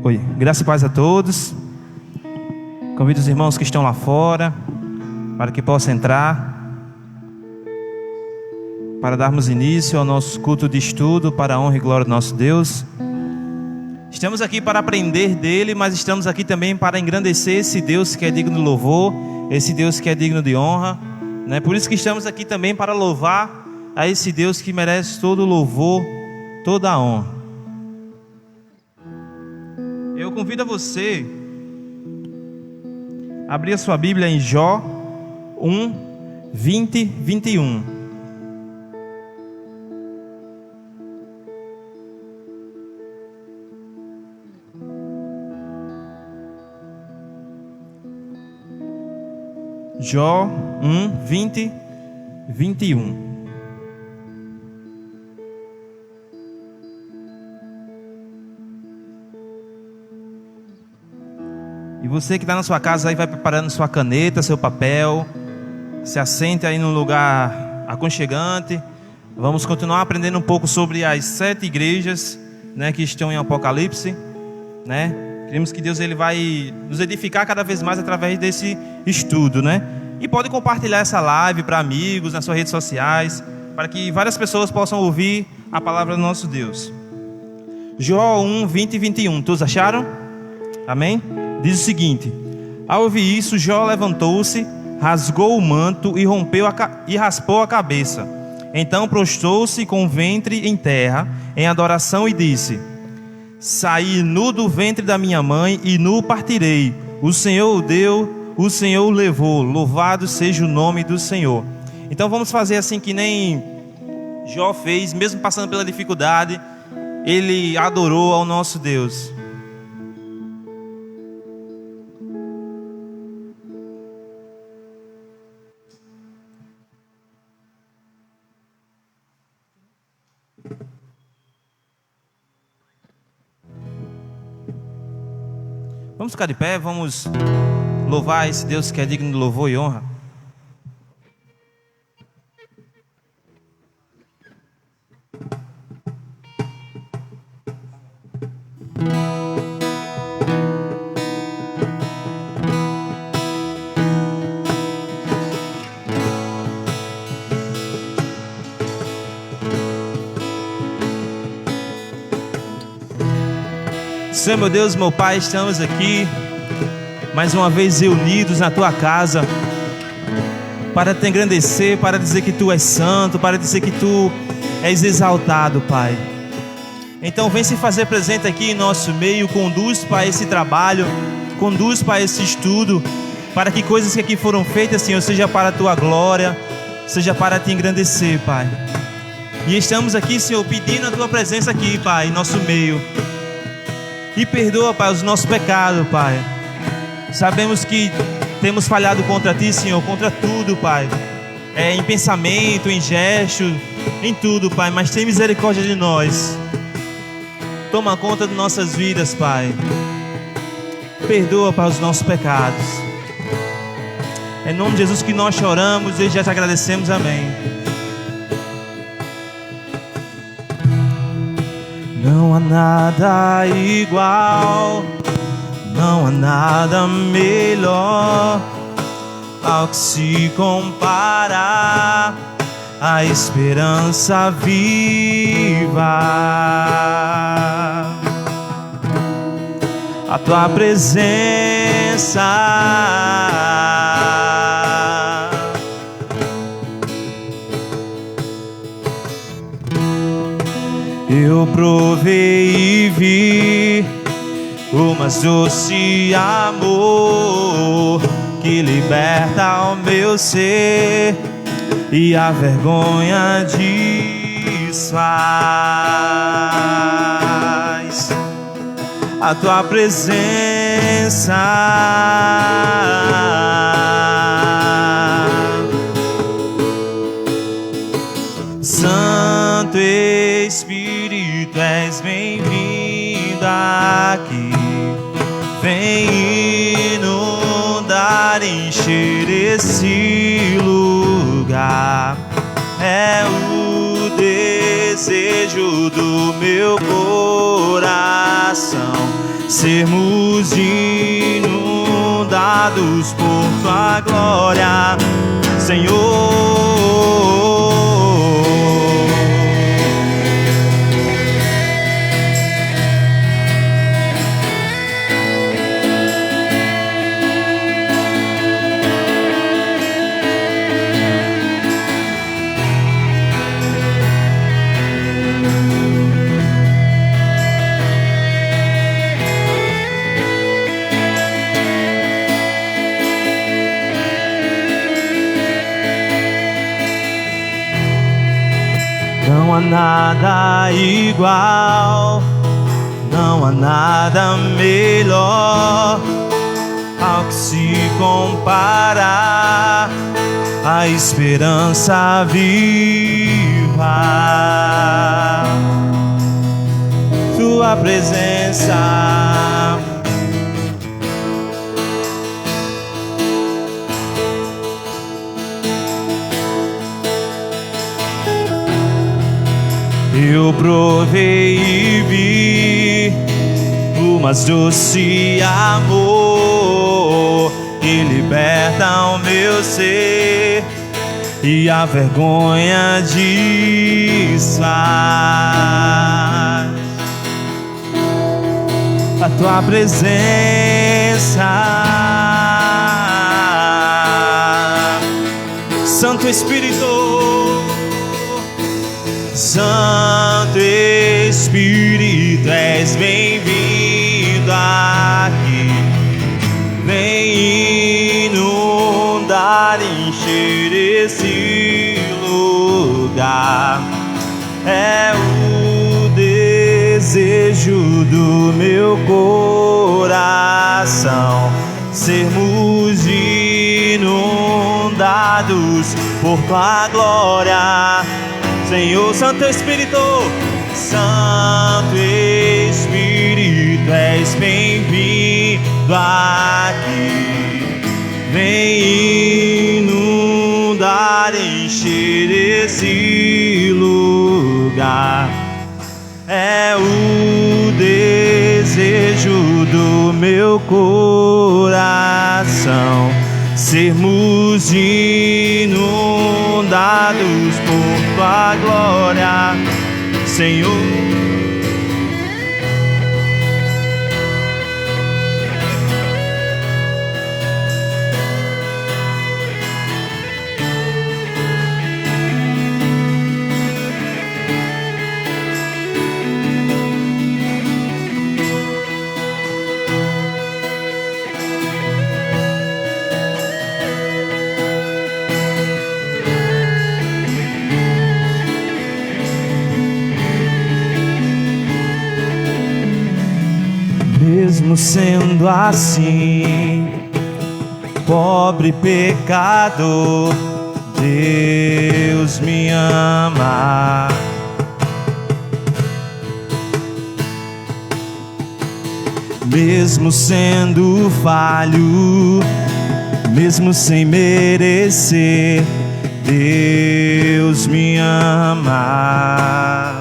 Oi. Graça e paz a todos. Convido os irmãos que estão lá fora para que possam entrar, para darmos início ao nosso culto de estudo para a honra e glória do nosso Deus. Estamos aqui para aprender dele, mas estamos aqui também para engrandecer esse Deus que é digno de louvor, esse Deus que é digno de honra, né? Por isso que estamos aqui também para louvar a esse Deus que merece todo o louvor, toda a honra. Eu convido a você a abrir a sua Bíblia em Jó 1, 20, 21. Jó 1, 20, 21. E você que está na sua casa aí, vai preparando sua caneta, seu papel. Se assente aí num lugar aconchegante. Vamos continuar aprendendo um pouco sobre as 7 igrejas, né, que estão em Apocalipse, né? Queremos que Deus ele vai nos edificar cada vez mais através desse estudo, né? E pode compartilhar essa live para amigos, nas suas redes sociais, para que várias pessoas possam ouvir a palavra do nosso Deus. Jó 1, 20 e 21. Todos acharam? Amém? Diz o seguinte: ao ouvir isso, Jó levantou-se, rasgou o manto e e raspou a cabeça. Então prostrou-se com o ventre em terra, em adoração, e disse: saí nu do ventre da minha mãe e nu partirei. O Senhor o deu, o Senhor o levou. Louvado seja o nome do Senhor. Então vamos fazer assim que nem Jó fez, mesmo passando pela dificuldade, ele adorou ao nosso Deus. Vamos ficar de pé, vamos louvar esse Deus que é digno de louvor e honra. Senhor, meu Deus, meu Pai, estamos aqui mais uma vez reunidos na Tua casa para Te engrandecer, para dizer que Tu és santo, para dizer que Tu és exaltado, Pai. Então vem se fazer presente aqui em nosso meio, conduz, Pai, esse trabalho, conduz, Pai, esse estudo, para que coisas que aqui foram feitas, Senhor, seja para a Tua glória, seja para Te engrandecer, Pai. E estamos aqui, Senhor, pedindo a Tua presença aqui, Pai, em nosso meio. E perdoa, Pai, os nossos pecados, Pai. Sabemos que temos falhado contra Ti, Senhor, contra tudo, Pai. Em pensamento, em gesto, em tudo, Pai. Mas tem misericórdia de nós. Toma conta de nossas vidas, Pai. Perdoa, Pai, os nossos pecados. É em nome de Jesus que nós choramos e já te agradecemos. Amém. Não há nada igual, não há nada melhor ao que se comparar a esperança viva, a Tua presença. Eu provei e vi o mais doce amor que liberta o meu ser e a vergonha desfaz. A Tua presença, Santo Espírito, Espírito, és bem-vindo aqui. Vem inundar, encher esse lugar. É o desejo do meu coração, sermos inundados por tua glória, Senhor. Não há nada igual, não há nada melhor ao que se comparar a esperança viva, tua presença. Eu provei e vi o mais doce amor que liberta o meu ser e a vergonha desfaz. A tua presença, Santo Espírito, Santo Espírito, és bem-vindo aqui. Vem inundar, encher esse lugar. É o desejo do meu coração, sermos inundados por tua glória, Senhor. Santo Espírito, Santo Espírito, és bem-vindo aqui. Vem inundar, encher esse lugar. É o desejo do meu coração, sermos inundados por tua glória, Senhor. Mesmo sendo assim, pobre pecador, Deus me ama. Mesmo sendo falho, mesmo sem merecer, Deus me ama.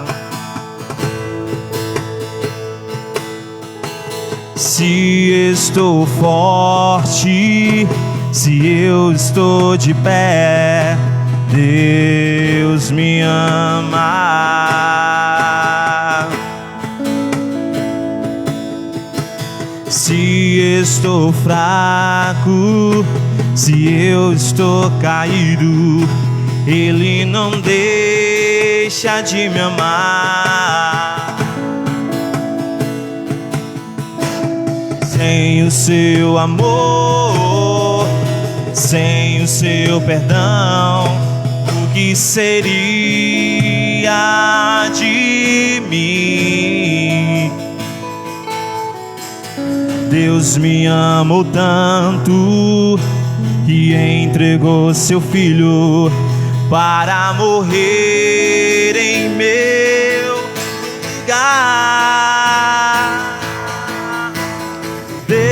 Se estou forte, se eu estou de pé, Deus me ama. Se estou fraco, se eu estou caído, Ele não deixa de me amar. Sem o seu amor, sem o seu perdão, o que seria de mim? Deus me amou tanto que entregou seu filho para morrer em meu lugar. Deus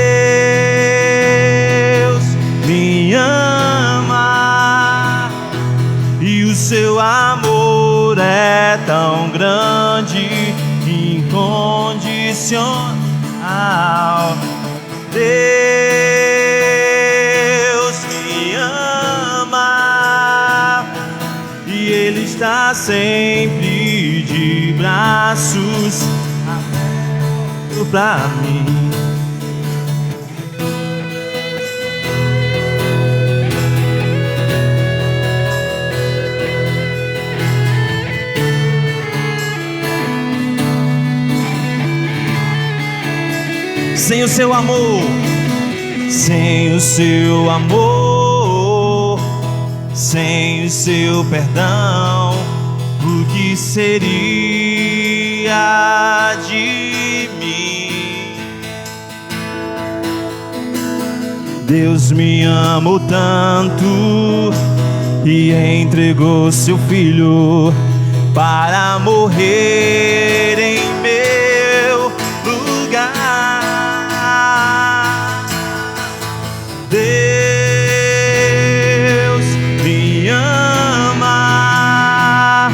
me ama e o seu amor é tão grande, incondicional. Deus me ama e Ele está sempre de braços abertos pra mim. Sem o seu amor, sem o seu amor, sem o seu perdão, o que seria de mim? Deus me amou tanto e entregou seu filho para morrer em meu lugar. Deus me ama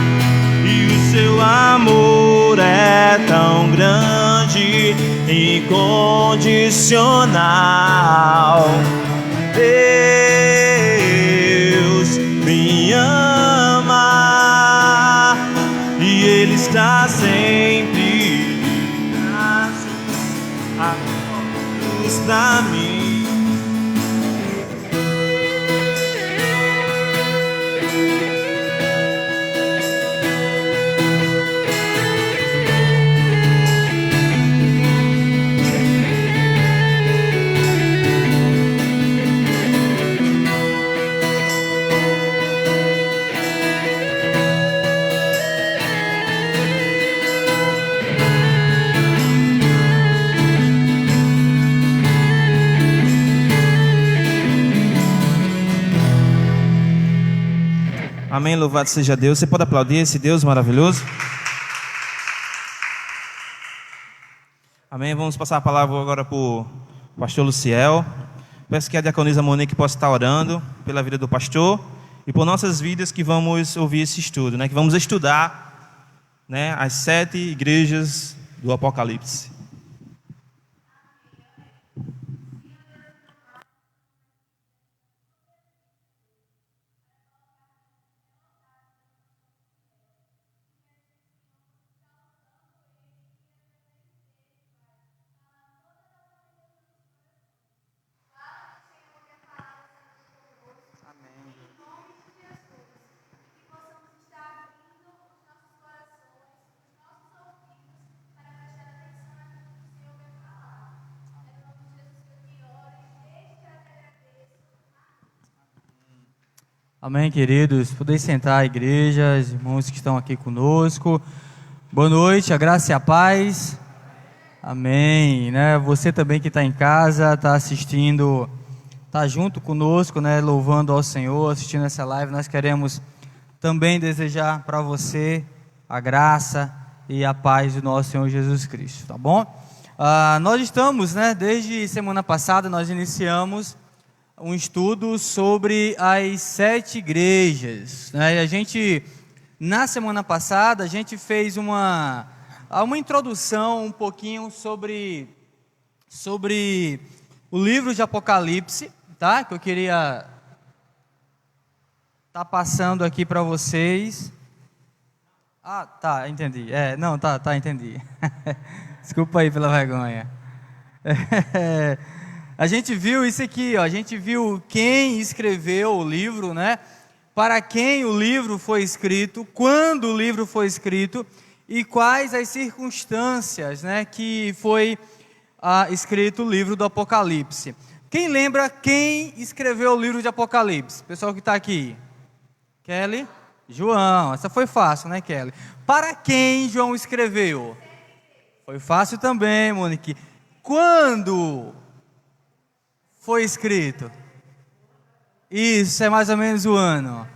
e o seu amor é tão grande, incondicional. Deus me ama e Ele está sempre de braços abertos pra mim. Amém, louvado seja Deus. Você pode aplaudir esse Deus maravilhoso? Amém, vamos passar a palavra agora para o pastor Luciel. Peço que a diaconisa Monique possa estar orando pela vida do pastor e por nossas vidas, que vamos ouvir esse estudo, né? Que vamos estudar, né, as 7 igrejas do Apocalipse. Amém, queridos. Podem sentar, igreja, os irmãos que estão aqui conosco. Boa noite, a graça e a paz. Amém. Né? Você também que está em casa, está assistindo, está junto conosco, né? Louvando ao Senhor, assistindo essa live. Nós queremos também desejar para você a graça e a paz do nosso Senhor Jesus Cristo, tá bom? Nós estamos, né? Desde semana passada nós iniciamos um estudo sobre as 7 igrejas, né? E a gente, na semana passada, a gente fez uma introdução um pouquinho sobre o livro de Apocalipse, tá? Que eu queria estar passando aqui para vocês. Tá, entendi. Entendi. Desculpa aí pela vergonha. A gente viu isso aqui, ó. A gente viu quem escreveu o livro, né? Para quem o livro foi escrito, quando o livro foi escrito e quais as circunstâncias, né, que foi escrito o livro do Apocalipse. Quem lembra quem escreveu o livro de Apocalipse? Pessoal que está aqui. Kelly? João. Essa foi fácil, né, Kelly? Para quem João escreveu? Foi fácil também, Monique. Quando foi escrito? Isso, é mais ou menos o ano.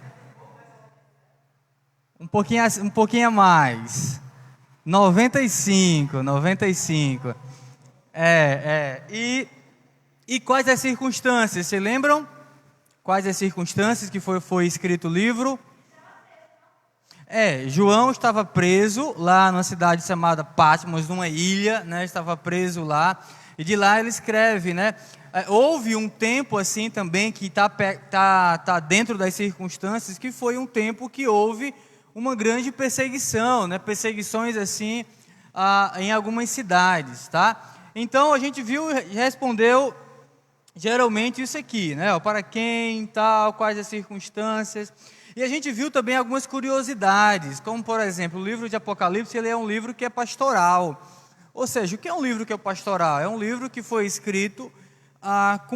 Um pouquinho a mais. 95, 95. E quais as circunstâncias? Vocês lembram? Quais as circunstâncias que foi escrito o livro? João estava preso lá numa cidade chamada Patmos, numa ilha, né? Estava preso lá. E de lá ele escreve, né? Houve um tempo assim também que tá dentro das circunstâncias, que foi um tempo que houve uma grande perseguição, né? Perseguições assim em algumas cidades, tá? Então a gente viu, respondeu geralmente isso aqui, né? Para quem, tal, quais as circunstâncias. E a gente viu também algumas curiosidades, como por exemplo, o livro de Apocalipse, ele é um livro que é pastoral. Ou seja, o que é um livro que é pastoral? É um livro que foi escrito com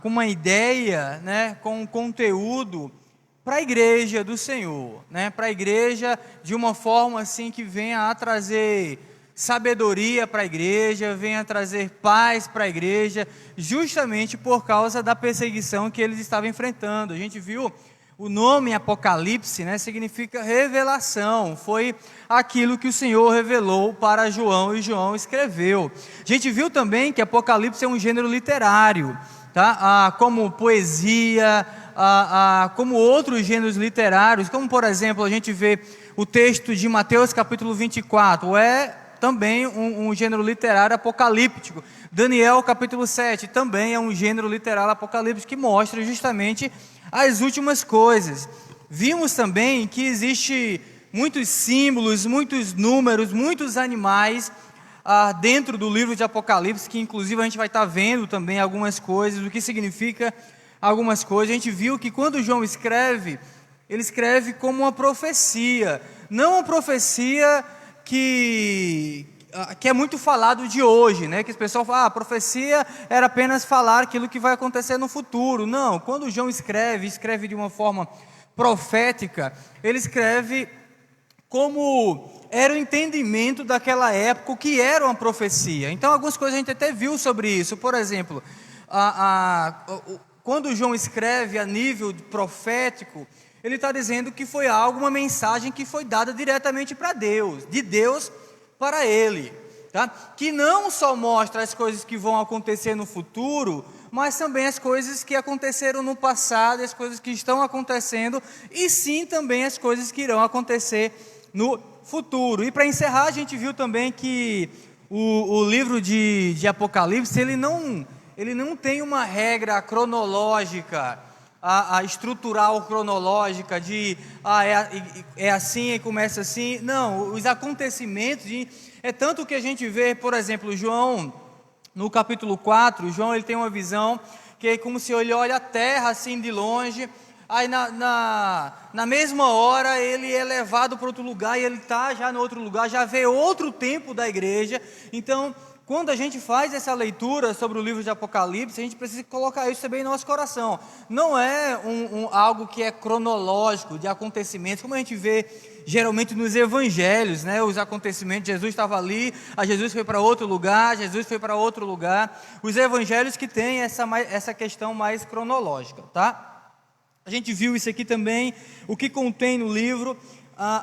uma ideia, né, com um conteúdo para a igreja do Senhor, né, para a igreja de uma forma assim que venha a trazer sabedoria para a igreja, venha a trazer paz para a igreja, justamente por causa da perseguição que eles estavam enfrentando. A gente viu o nome Apocalipse, né, significa revelação, foi aquilo que o Senhor revelou para João e João escreveu. A gente viu também que Apocalipse é um gênero literário, tá? Como poesia, como outros gêneros literários, como por exemplo a gente vê o texto de Mateus capítulo 24, também um gênero literário apocalíptico. Daniel capítulo 7 também é um gênero literário apocalíptico que mostra justamente as últimas coisas. Vimos também que existe muitos símbolos, muitos números, muitos animais dentro do livro de Apocalipse, que inclusive a gente vai estar vendo também algumas coisas, o que significa algumas coisas. A gente viu que quando João escreve, ele escreve como uma profecia, não uma profecia que é muito falado de hoje, né? Que as pessoas falam, a profecia era apenas falar aquilo que vai acontecer no futuro. Não, quando João escreve de uma forma profética, ele escreve como era o entendimento daquela época, o que era uma profecia. Então, algumas coisas a gente até viu sobre isso. Por exemplo, quando João escreve a nível profético, ele está dizendo que foi uma mensagem que foi dada diretamente para Deus, de Deus para ele, tá? Que não só mostra as coisas que vão acontecer no futuro, mas também as coisas que aconteceram no passado, as coisas que estão acontecendo, e sim também as coisas que irão acontecer no futuro. E para encerrar, a gente viu também que o livro de Apocalipse, ele não tem uma regra cronológica, a estrutural cronológica de é assim e começa assim. Não, os acontecimentos é tanto que a gente vê, por exemplo, João no capítulo 4, João ele tem uma visão que é como se ele olha a terra assim de longe, aí na mesma hora ele é levado para outro lugar e ele está já no outro lugar, já vê outro tempo da igreja. Então, quando a gente faz essa leitura sobre o livro de Apocalipse, a gente precisa colocar isso também em nosso coração. Não é algo que é cronológico, de acontecimentos, como a gente vê geralmente nos evangelhos, né? Os acontecimentos, Jesus estava ali, Jesus foi para outro lugar, Jesus foi para outro lugar. Os evangelhos que têm essa questão mais cronológica, tá? A gente viu isso aqui também, o que contém no livro.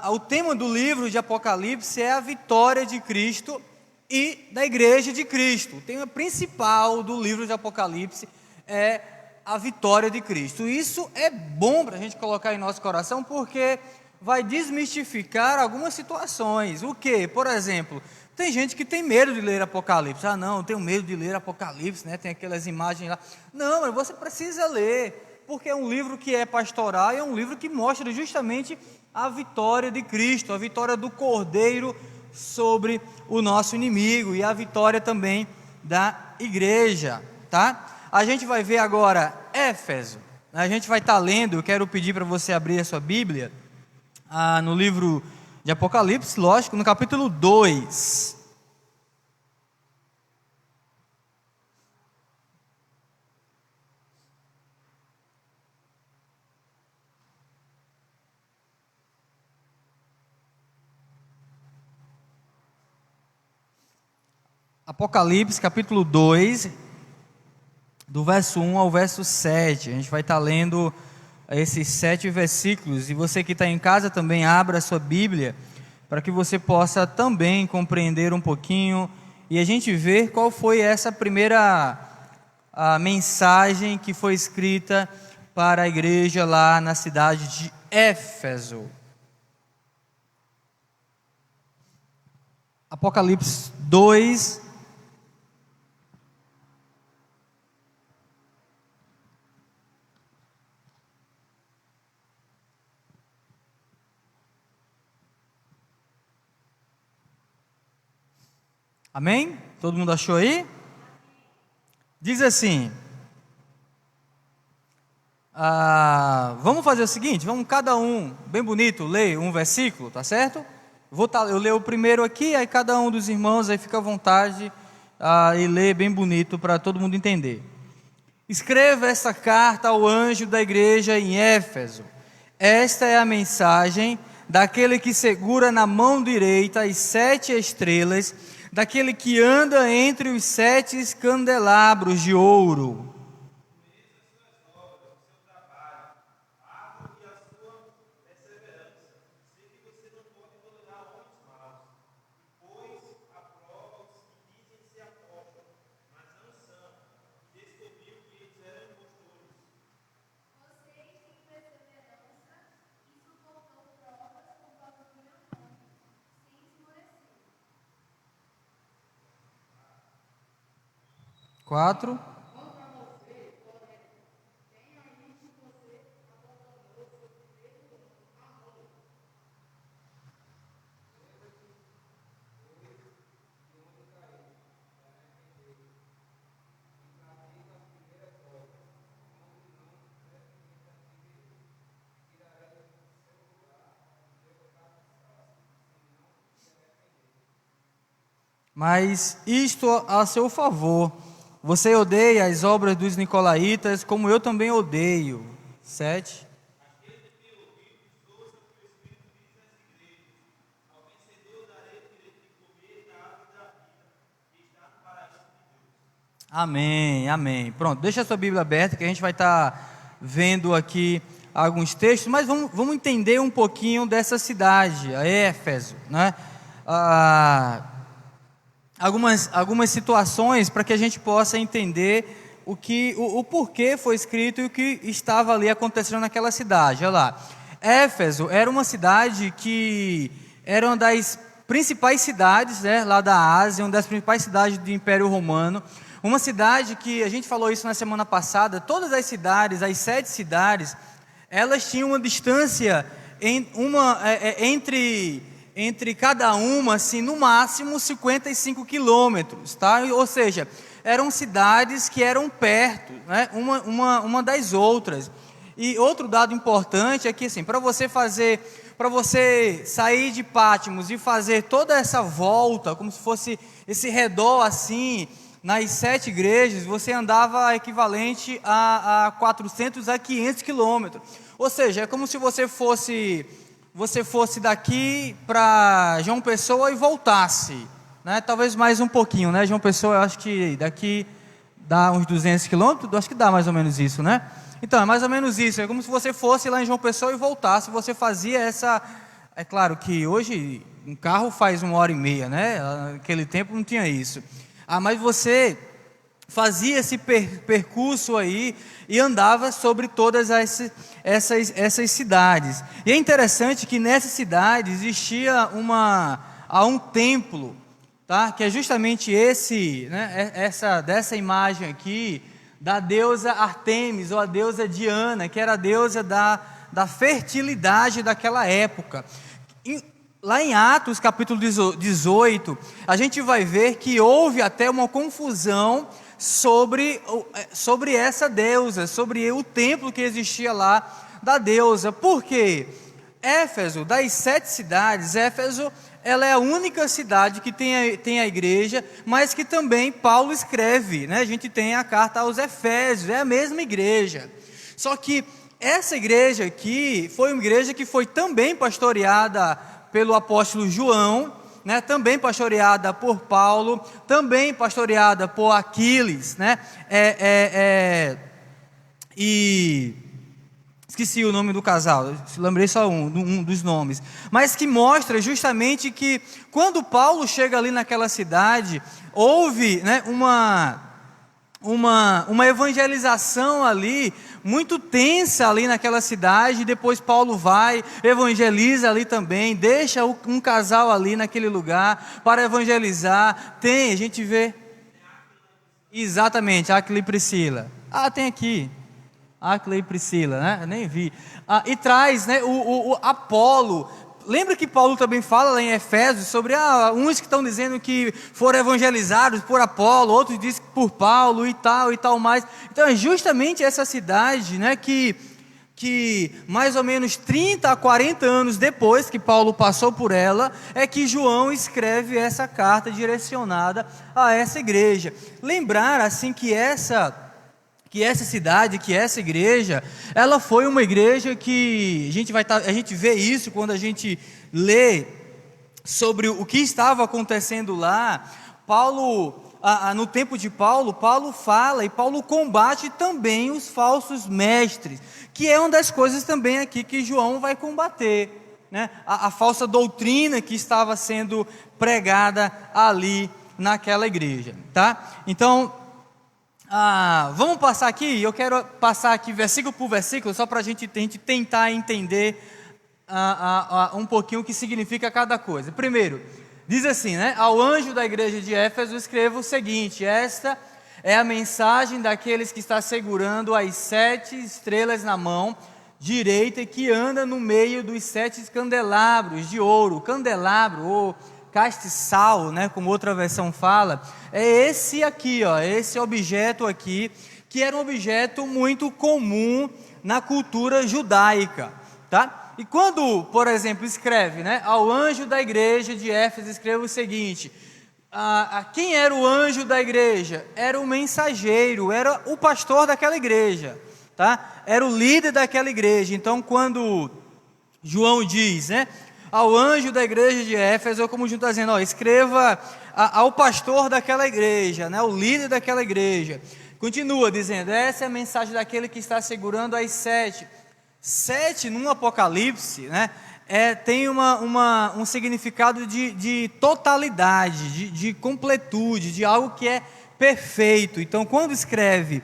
O tema do livro de Apocalipse é a vitória de Cristo e da igreja de Cristo. O tema principal do livro de Apocalipse é a vitória de Cristo. Isso é bom para a gente colocar em nosso coração, porque vai desmistificar algumas situações. O que? Por exemplo, tem gente que tem medo de ler Apocalipse. Não, eu tenho medo de ler Apocalipse, né? Tem aquelas imagens lá. Não, mas você precisa ler, porque é um livro que é pastoral, é um livro que mostra justamente a vitória de Cristo, a vitória do Cordeiro sobre o nosso inimigo e a vitória também da igreja, tá? A gente vai ver agora Éfeso, a gente vai estar lendo, eu quero pedir para você abrir a sua Bíblia, no livro de Apocalipse, lógico, no capítulo 2. Apocalipse capítulo 2, do verso 1 ao verso 7, a gente vai estar lendo esses 7 versículos, e você que está em casa também abra a sua Bíblia, para que você possa também compreender um pouquinho e a gente ver qual foi essa primeira mensagem que foi escrita para a igreja lá na cidade de Éfeso. Apocalipse 2. Amém? Todo mundo achou aí? Diz assim: vamos fazer o seguinte, vamos cada um, bem bonito, ler um versículo, tá certo? Eu leio o primeiro aqui, aí cada um dos irmãos aí fica à vontade e lê bem bonito para todo mundo entender. Escreva esta carta ao anjo da igreja em Éfeso. Esta é a mensagem daquele que segura na mão direita as 7 estrelas, daquele que anda entre os 7 candelabros de ouro. Quatro. Mas isto a seu favor: você odeia as obras dos nicolaítas, como eu também odeio. 7. Amém, amém. Pronto, deixa a sua Bíblia aberta que a gente vai estar vendo aqui alguns textos, mas vamos entender um pouquinho dessa cidade, a Éfeso, né? Algumas situações para que a gente possa entender o porquê foi escrito e o que estava ali acontecendo naquela cidade. Olha lá, Éfeso era uma cidade que era uma das principais cidades, né, lá da Ásia, uma das principais cidades do Império Romano. Uma cidade que, a gente falou isso na semana passada, todas as cidades, as 7 cidades, elas tinham uma distância entre cada uma, assim, no máximo 55 quilômetros, tá? Ou seja, eram cidades que eram perto, né, uma das outras. E outro dado importante é que, assim, para você sair de Patmos e fazer toda essa volta, como se fosse esse redor assim, nas 7 igrejas, você andava equivalente a 400 a 500 quilômetros. Ou seja, é como se você fosse daqui para João Pessoa e voltasse, né? Talvez mais um pouquinho, né? João Pessoa, eu acho que daqui dá uns 200 quilômetros, acho que dá mais ou menos isso, né? Então, é mais ou menos isso, é como se você fosse lá em João Pessoa e voltasse, você fazia essa... É claro que hoje um carro faz 1h30, né? Naquele tempo não tinha isso. Mas você fazia esse percurso aí e andava sobre todas essas cidades. E é interessante que nessa cidade existia um templo, tá? Que é justamente esse, né? Dessa imagem aqui da deusa Artemis ou a deusa Diana, que era a deusa da fertilidade daquela época. Lá em Atos capítulo 18, a gente vai ver que houve até uma confusão sobre essa deusa, sobre o templo que existia lá da deusa. Por quê? Éfeso, das 7 cidades, Éfeso, ela é a única cidade que tem a igreja, mas que também Paulo escreve, né? A gente tem a carta aos Efésios, é a mesma igreja. Só que essa igreja aqui foi uma igreja que foi também pastoreada pelo apóstolo João, né, também pastoreada por Paulo, também pastoreada por Aquiles, né, e esqueci o nome do casal, lembrei só um dos nomes, mas que mostra justamente que quando Paulo chega ali naquela cidade, houve, né, uma evangelização ali, muito tensa ali naquela cidade. Depois Paulo vai, evangeliza ali também, deixa um casal ali naquele lugar para evangelizar. A gente vê, exatamente, Áquila e Priscila. Tem aqui, Áquila e Priscila, né? Eu nem vi. E traz, né, o Apolo. Lembra que Paulo também fala lá em Efésios sobre uns que estão dizendo que foram evangelizados por Apolo, outros dizem que por Paulo e tal mais. Então é justamente essa cidade, né, que mais ou menos 30 a 40 anos depois que Paulo passou por ela, é que João escreve essa carta direcionada a essa igreja. Lembrar assim que essa cidade, que essa igreja, ela foi uma igreja que a gente vê isso quando a gente lê sobre o que estava acontecendo lá. Paulo, no tempo de Paulo fala e Paulo combate também os falsos mestres, que é uma das coisas também aqui que João vai combater, né? A falsa doutrina que estava sendo pregada ali naquela igreja, tá? Então, vamos passar aqui. Eu quero passar aqui versículo por versículo, só para a gente tentar entender um pouquinho o que significa cada coisa. Primeiro, diz assim, né? Ao anjo da igreja de Éfeso escreva o seguinte: esta é a mensagem daqueles que está segurando as 7 estrelas na mão direita e que anda no meio dos 7 candelabros de ouro. Candelabro, ou castiçal, né, como outra versão fala, é esse aqui, esse objeto aqui, que era um objeto muito comum na cultura judaica, tá? E quando, por exemplo, escreve, né, ao anjo da igreja de Éfeso escreva o seguinte: quem era o anjo da igreja? Era o mensageiro, era o pastor daquela igreja, tá? Era o líder daquela igreja. Então, quando João diz, né, ao anjo da igreja de Éfeso, como João está dizendo, escreva ao pastor daquela igreja, né, o líder daquela igreja. Continua dizendo, essa é a mensagem daquele que está segurando as 7. 7 no Apocalipse, né, tem um significado de totalidade, de completude, de algo que é perfeito. Então, quando escreve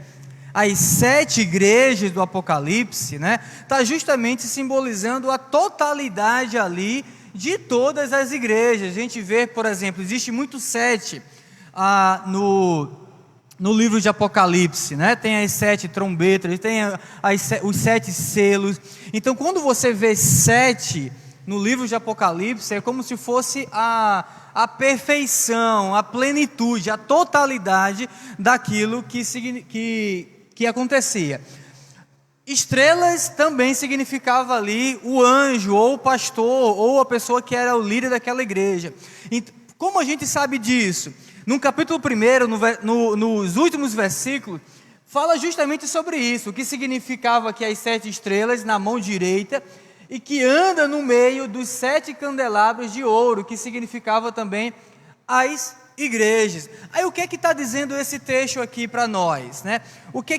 as 7 igrejas do Apocalipse, né, está justamente simbolizando a totalidade ali de todas as igrejas. A gente vê, por exemplo, existe muito 7 no livro de Apocalipse, né? Tem as 7 trombetas, tem os 7 selos. Então, quando você vê 7 no livro de Apocalipse, é como se fosse a perfeição, a plenitude, a totalidade daquilo que acontecia. Estrelas também significava ali o anjo, ou o pastor, ou a pessoa que era o líder daquela igreja. Então, como a gente sabe disso? No capítulo 1, nos últimos versículos, fala justamente sobre isso, o que significava que as 7 estrelas na mão direita, e que anda no meio dos 7 candelabros de ouro, que significava também as igrejas. Aí o que está dizendo esse texto aqui para nós, né? O que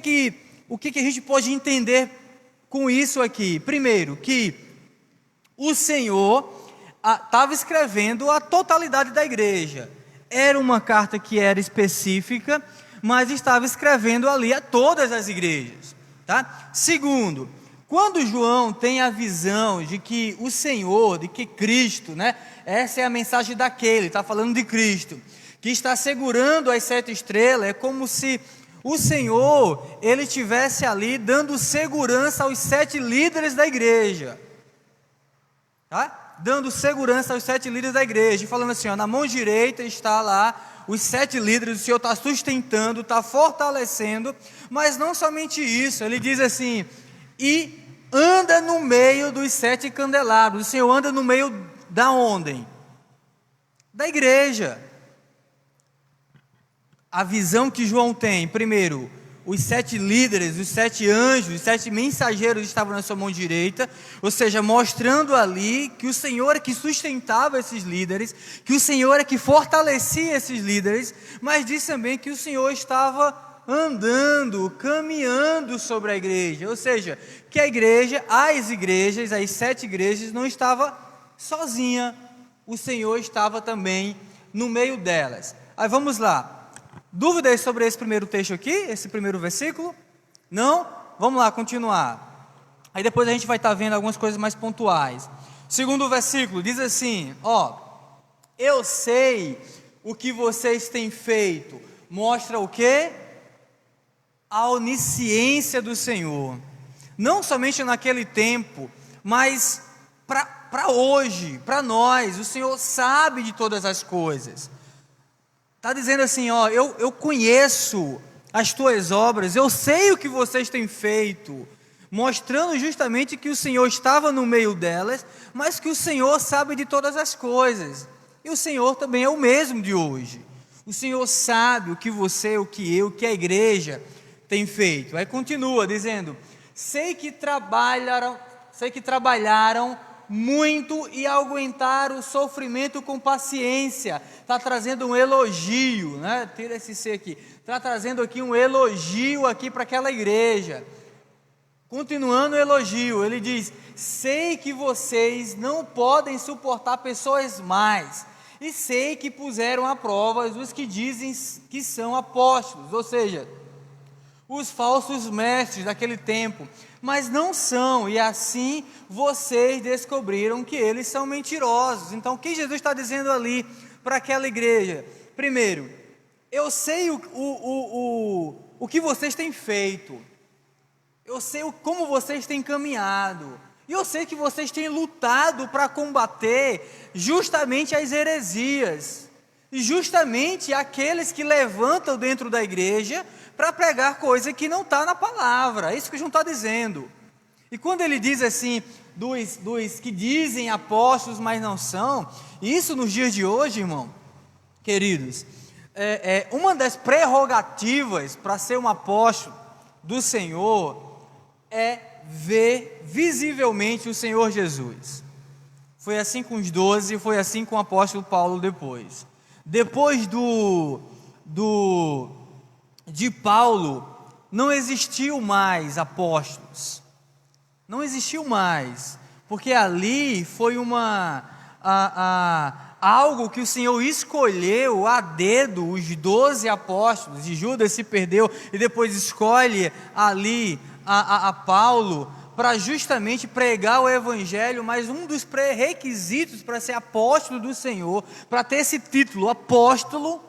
a gente pode entender com isso aqui? Primeiro, que o Senhor estava escrevendo a totalidade da igreja. Era uma carta que era específica, mas estava escrevendo ali a todas as igrejas, tá? Segundo, quando João tem a visão de que o Senhor, de que Cristo, né? Essa é a mensagem daquele, está falando de Cristo, que está segurando as 7 estrelas, é como se o Senhor, ele estivesse ali dando segurança aos 7 líderes da igreja, tá? Dando segurança aos 7 líderes da igreja, falando assim, na mão direita está lá os 7 líderes, o Senhor está sustentando, está fortalecendo, mas não somente isso, ele diz assim, e anda no meio dos 7 candelabros. O Senhor anda no meio da onde? Da igreja. A visão que João tem, primeiro, os 7 líderes, os 7 anjos, os 7 mensageiros estavam na sua mão direita, ou seja, mostrando ali que o Senhor é que sustentava esses líderes, que o Senhor é que fortalecia esses líderes, mas diz também que o Senhor estava andando, caminhando sobre a igreja. Ou seja, que a igreja, as 7 igrejas, não estava sozinha. O Senhor estava também no meio delas. Aí vamos lá. Dúvidas sobre esse primeiro texto aqui, esse primeiro versículo? Não? Vamos lá, continuar. Aí depois a gente vai estar vendo algumas coisas mais pontuais. Segundo versículo, diz assim, eu sei o que vocês têm feito. Mostra o quê? A onisciência do Senhor. Não somente naquele tempo, mas para hoje, para nós. O Senhor sabe de todas as coisas. Está dizendo assim, eu conheço as tuas obras, eu sei o que vocês têm feito, mostrando justamente que o Senhor estava no meio delas, mas que o Senhor sabe de todas as coisas. E o Senhor também é o mesmo de hoje. O Senhor sabe o que você, o que a igreja tem feito. Aí continua dizendo, sei que trabalharam muito e aguentaram o sofrimento com paciência. Está trazendo um elogio, né? Tira esse C aqui. Está trazendo aqui um elogio aqui para aquela igreja. Continuando o elogio, ele diz, sei que vocês não podem suportar pessoas mais, e sei que puseram à prova os que dizem que são apóstolos, ou seja, os falsos mestres daquele tempo, mas não são, e assim vocês descobriram que eles são mentirosos. Então o que Jesus está dizendo ali para aquela igreja? Primeiro, eu sei o que vocês têm feito, eu sei como vocês têm caminhado, e eu sei que vocês têm lutado para combater justamente as heresias, e justamente aqueles que levantam dentro da igreja para pregar coisa que não está na palavra. É isso que João está dizendo. E quando ele diz assim, dos que dizem apóstolos, mas não são, isso nos dias de hoje, irmão, queridos, uma das prerrogativas para ser um apóstolo do Senhor é ver visivelmente o Senhor Jesus. Foi assim com os 12, foi assim com o apóstolo Paulo depois. Depois de Paulo, não existiu mais apóstolos. Não existiu mais, porque ali foi algo que o Senhor escolheu a dedo, os 12 apóstolos, e Judas se perdeu, e depois escolhe ali a Paulo, para justamente pregar o evangelho. Mas um dos pré-requisitos para ser apóstolo do Senhor, para ter esse título, apóstolo,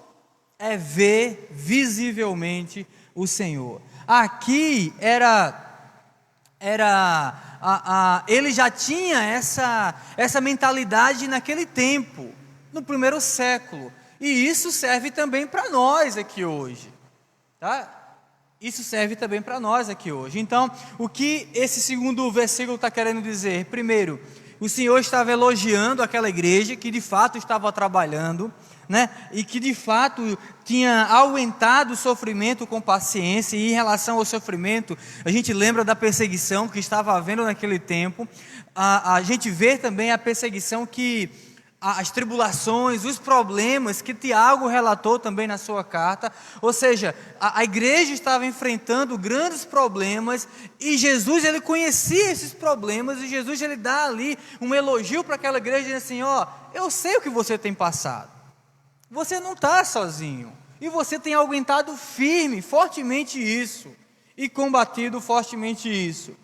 é ver visivelmente o Senhor. Aqui ele já tinha essa mentalidade naquele tempo, no primeiro século, e isso serve também para nós aqui hoje, tá? Isso serve também para nós aqui hoje. Então, o que esse segundo versículo está querendo dizer? Primeiro, o Senhor estava elogiando aquela igreja que de fato estava trabalhando, né? E que de fato tinha aguentado o sofrimento com paciência. E em relação ao sofrimento, a gente lembra da perseguição que estava havendo naquele tempo. A gente vê também a perseguição as tribulações, os problemas que Tiago relatou também na sua carta. Ou seja, a igreja estava enfrentando grandes problemas, e Jesus, ele conhecia esses problemas, e Jesus, ele dá ali um elogio para aquela igreja, dizendo assim, eu sei o que você tem passado, você não está sozinho, e você tem aguentado firme, fortemente isso, e combatido fortemente isso.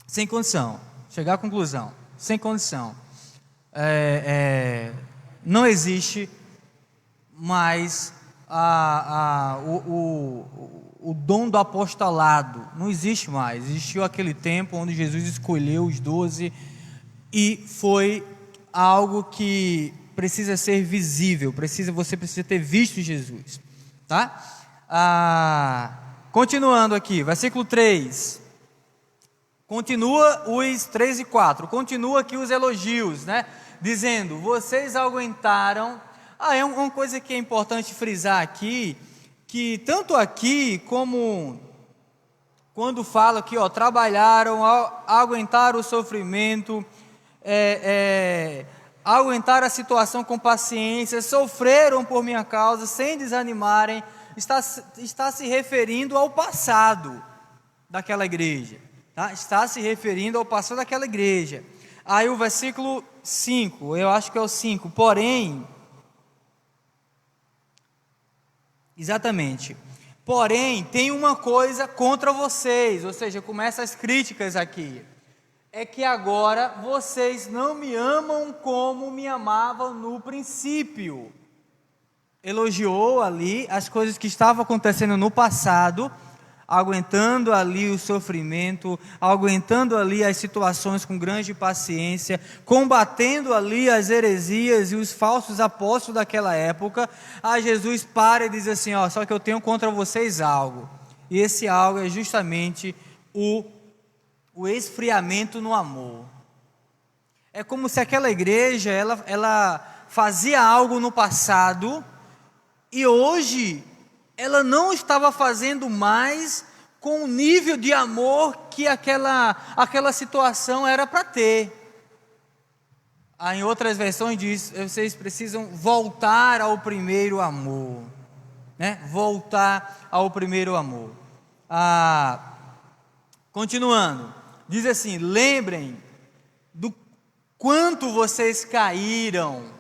Sem condição, chegar à conclusão, sem condição. Não existe mais o dom do apostolado, não existe mais. Existiu aquele tempo onde Jesus escolheu os 12, e foi algo que precisa ser visível, você precisa ter visto Jesus, tá? Continuando aqui, versículo 3. Continua os 3 e 4, continua aqui os elogios, né? Dizendo, vocês aguentaram. É uma coisa que é importante frisar aqui, que tanto aqui como quando fala aqui, trabalharam, aguentaram o sofrimento, aguentaram a situação com paciência, sofreram por minha causa, sem desanimarem, está se referindo ao passado daquela igreja, tá? Está se referindo ao passado daquela igreja. Aí o versículo 5, eu acho que é o 5, porém, exatamente, porém, tem uma coisa contra vocês, ou seja, começa as críticas aqui, é que agora vocês não me amam como me amavam no princípio. Elogiou ali as coisas que estavam acontecendo no passado, aguentando ali o sofrimento, aguentando ali as situações com grande paciência, combatendo ali as heresias e os falsos apóstolos daquela época. Aí Jesus para e diz assim, ó, só que eu tenho contra vocês algo, e esse algo é justamente o esfriamento no amor. É como se aquela igreja, ela fazia algo no passado, e hoje ela não estava fazendo mais com o nível de amor que aquela situação era para ter. Em outras versões diz, vocês precisam voltar ao primeiro amor, né? Voltar ao primeiro amor. Continuando, diz assim, lembrem do quanto vocês caíram,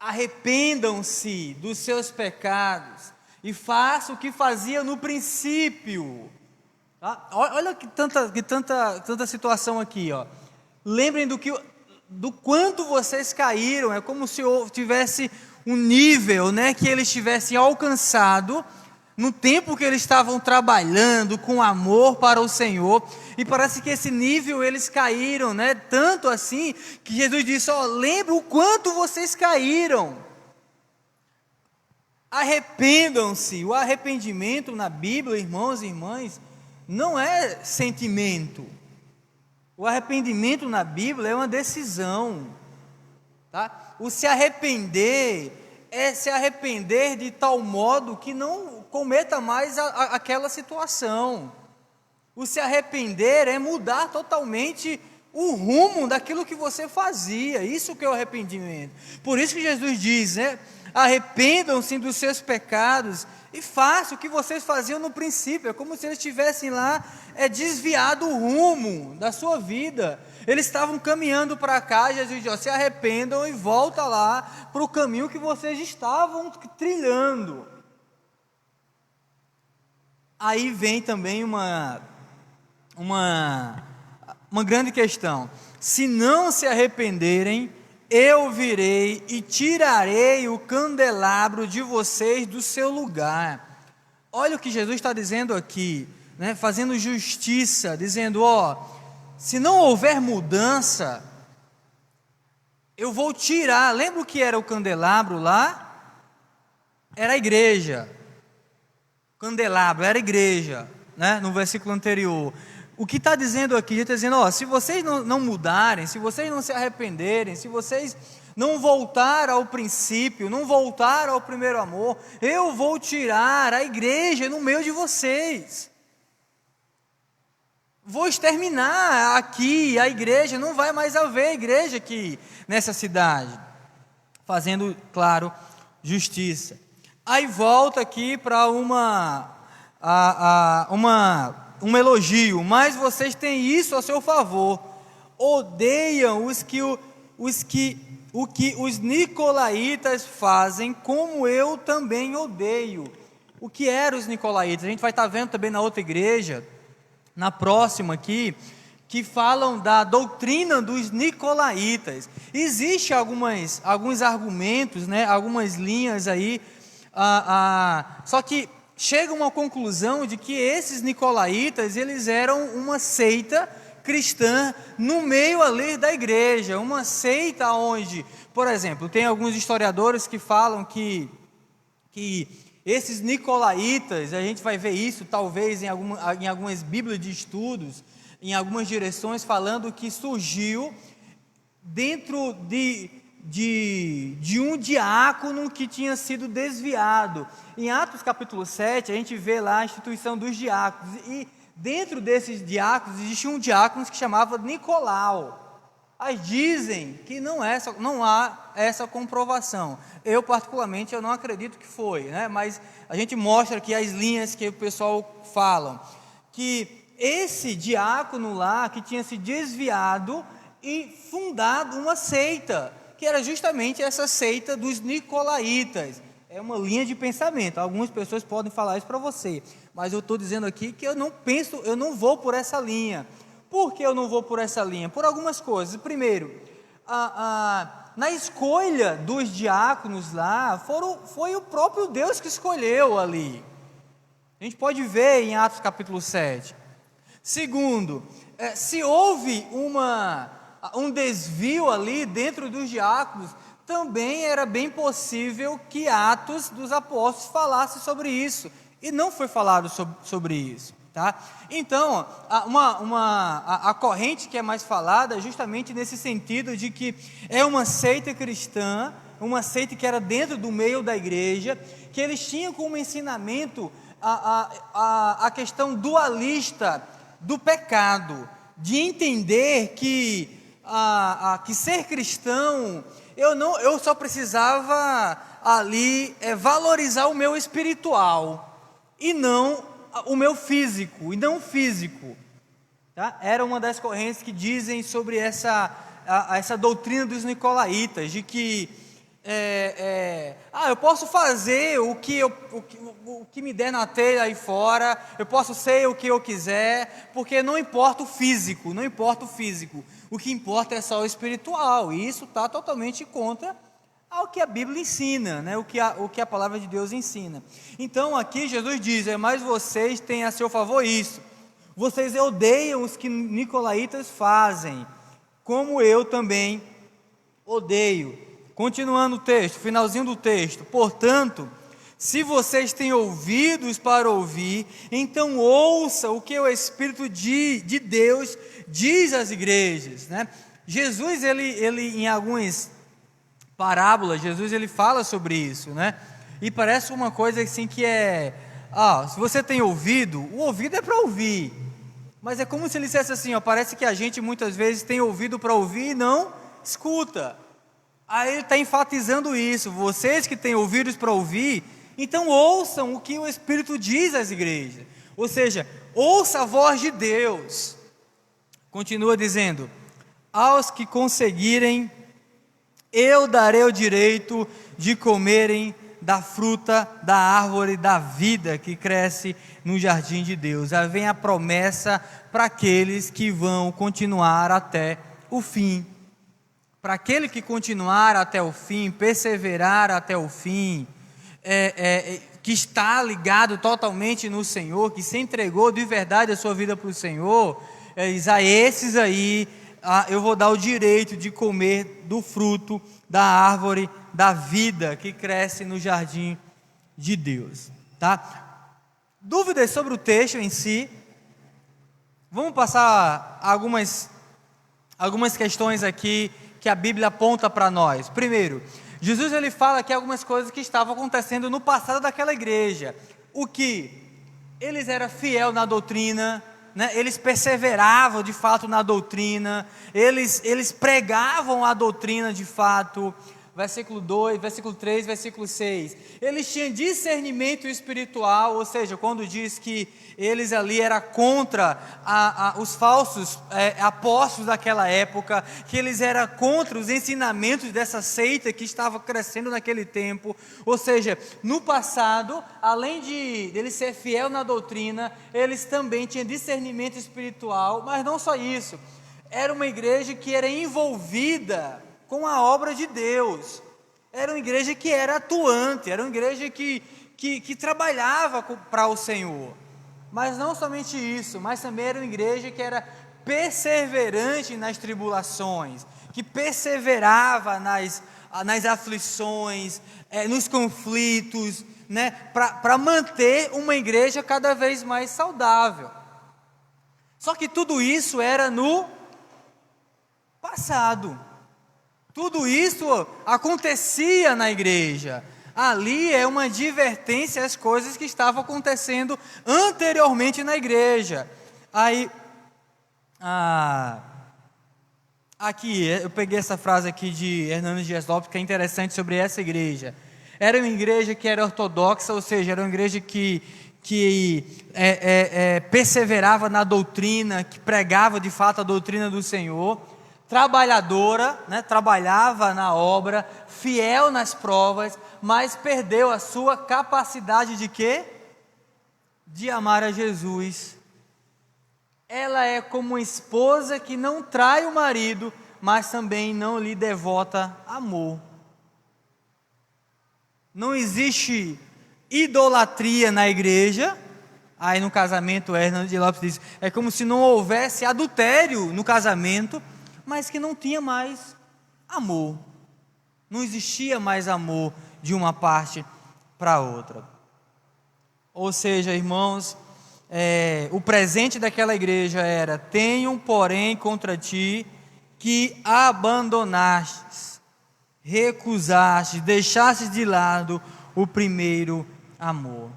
arrependam-se dos seus pecados e façam o que fazia no princípio. Tá? Olha que tanta situação aqui, ó. Lembrem do quanto vocês caíram. É como se tivesse um nível, né, que eles tivessem alcançado no tempo que eles estavam trabalhando com amor para o Senhor, e parece que esse nível eles caíram, né? Tanto assim que Jesus disse, ó, lembra o quanto vocês caíram, arrependam-se. O arrependimento na Bíblia, irmãos e irmãs, não é sentimento. O arrependimento na Bíblia é uma decisão, tá? O se arrepender é se arrepender de tal modo que não cometa mais aquela situação. O se arrepender é mudar totalmente o rumo daquilo que você fazia. Isso que é o arrependimento. Por isso que Jesus diz, né? Arrependam-se dos seus pecados e façam o que vocês faziam no princípio. É como se eles tivessem lá desviado o rumo da sua vida. Eles estavam caminhando para cá, Jesus diz, ó, se arrependam e volta lá para o caminho que vocês estavam trilhando. Aí vem também uma grande questão. Se não se arrependerem, eu virei e tirarei o candelabro de vocês do seu lugar. Olha o que Jesus está dizendo aqui, né? Fazendo justiça, dizendo, ó, se não houver mudança, eu vou tirar. Lembra o que era o candelabro lá? Era a igreja. Candelabro era a igreja, né? No versículo anterior. O que está dizendo aqui? Está dizendo, ó, se vocês não mudarem, se vocês não se arrependerem, se vocês não voltar ao princípio, não voltar ao primeiro amor, eu vou tirar a igreja no meio de vocês. Vou exterminar aqui a igreja, não vai mais haver igreja aqui nessa cidade. Fazendo, claro, justiça. Aí volta aqui para um elogio, mas vocês têm isso a seu favor, odeiam o que os nicolaítas fazem, como eu também odeio. O que eram os nicolaítas? A gente vai estar vendo também na outra igreja, na próxima aqui, que falam da doutrina dos nicolaítas. Existem alguns argumentos, né, algumas linhas aí, só que chega a uma conclusão de que esses nicolaítas, eles eram uma seita cristã no meio ali da igreja, uma seita onde, por exemplo, tem alguns historiadores que falam que esses nicolaítas, a gente vai ver isso talvez em algumas bíblias de estudos, em algumas direções, falando que surgiu dentro de um diácono que tinha sido desviado. Em Atos capítulo 7, a gente vê lá a instituição dos diáconos, e Dentro desses diáconos, existia um diácono que chamava Nicolau. Mas dizem que não há essa comprovação. Eu, particularmente, eu não acredito que foi, né? Mas a gente mostra aqui as linhas que o pessoal fala, que esse diácono lá, que tinha se desviado e fundado uma seita, que era justamente essa seita dos nicolaítas. É uma linha de pensamento. Algumas pessoas podem falar isso para você, mas eu estou dizendo aqui que eu não vou por essa linha. Por que eu não vou por essa linha? Por algumas coisas. Primeiro, na escolha dos diáconos lá, foi o próprio Deus que escolheu ali. A gente pode ver em Atos capítulo 7. Segundo, se houve um desvio ali dentro dos diáconos, também era bem possível que Atos dos Apóstolos falasse sobre isso, e não foi falado sobre isso, tá? Então, a corrente que é mais falada é justamente nesse sentido de que é uma seita cristã, uma seita que era dentro do meio da igreja, que eles tinham como ensinamento a questão dualista do pecado, de entender que ser cristão, eu só precisava ali valorizar o meu espiritual e não o meu físico, tá? Era uma das correntes que dizem sobre essa doutrina dos nicolaítas, de que eu posso fazer o que me der na telha aí fora, eu posso ser o que eu quiser, porque não importa o físico, o que importa é só o espiritual, e isso está totalmente contra ao que a Bíblia ensina, né? o que a palavra de Deus ensina. Então aqui Jesus diz, mas vocês têm a seu favor isso, vocês odeiam os que nicolaítas fazem, como eu também odeio. Continuando o texto, finalzinho do texto, portanto, se vocês têm ouvidos para ouvir, então ouça o que o Espírito de Deus diz às igrejas, né? Jesus, ele em algumas parábolas, Jesus ele fala sobre isso, né? E parece uma coisa assim que se você tem ouvido, o ouvido é para ouvir, mas é como se ele dissesse assim, parece que a gente muitas vezes tem ouvido para ouvir e não escuta. Aí ele está enfatizando isso, vocês que têm ouvidos para ouvir, então ouçam o que o Espírito diz às igrejas, ou seja, ouça a voz de Deus. Continua dizendo, aos que conseguirem, eu darei o direito de comerem da fruta da árvore da vida que cresce no jardim de Deus. Aí vem a promessa para aqueles que vão continuar até o fim. Para aquele que continuar até o fim, perseverar até o fim, que está ligado totalmente no Senhor, que se entregou de verdade a sua vida para o Senhor, a esses aí, eu vou dar o direito de comer do fruto da árvore da vida que cresce no jardim de Deus, tá? Dúvidas sobre o texto em si? Vamos passar algumas questões aqui que a Bíblia aponta para nós. Primeiro, Jesus ele fala aqui algumas coisas que estavam acontecendo no passado daquela igreja. O que? Eles eram fiel na doutrina, né? Eles perseveravam de fato na doutrina, eles pregavam a doutrina de fato. Versículo 2, versículo 3, versículo 6, eles tinham discernimento espiritual, ou seja, quando diz que eles ali eram contra os falsos apóstolos daquela época, que eles eram contra os ensinamentos dessa seita que estava crescendo naquele tempo, ou seja, no passado, além de eles ser fiel na doutrina, eles também tinham discernimento espiritual, mas não só isso, era uma igreja que era envolvida com a obra de Deus, era uma igreja que era atuante, era uma igreja que trabalhava para o Senhor, mas não somente isso, mas também era uma igreja que era perseverante nas tribulações, que perseverava nas aflições, nos conflitos, né, para manter uma igreja cada vez mais saudável. Só que tudo isso era no passado. Tudo isso acontecia na igreja. Ali é uma advertência às coisas que estavam acontecendo anteriormente na igreja. Aí, aqui, eu peguei essa frase aqui de Hernando Dias Lopes, que é interessante sobre essa igreja. Era uma igreja que era ortodoxa, ou seja, era uma igreja que perseverava na doutrina, que pregava de fato a doutrina do Senhor, trabalhadora, né, trabalhava na obra, fiel nas provas, mas perdeu a sua capacidade de quê? De amar a Jesus. Ela é como uma esposa que não trai o marido, mas também não lhe devota amor. Não existe idolatria na igreja. Aí no casamento, Hernando de Lopes diz, é como se não houvesse adultério no casamento, mas que não tinha mais amor. Não existia mais amor de uma parte para outra. Ou seja, irmãos, o presente daquela igreja era: tenho, porém, contra ti que abandonastes, recusastes, deixastes de lado o primeiro amor.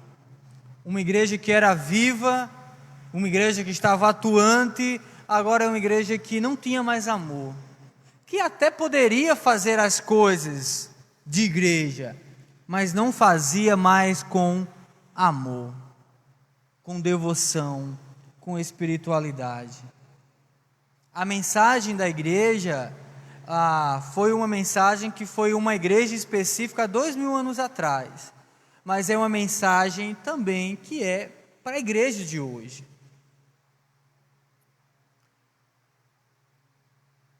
Uma igreja que era viva, uma igreja que estava atuante, agora é uma igreja que não tinha mais amor, que até poderia fazer as coisas de igreja, mas não fazia mais com amor, com devoção, com espiritualidade. A mensagem da igreja foi uma mensagem que foi uma igreja específica há 2000 anos atrás, mas é uma mensagem também que é para a igreja de hoje.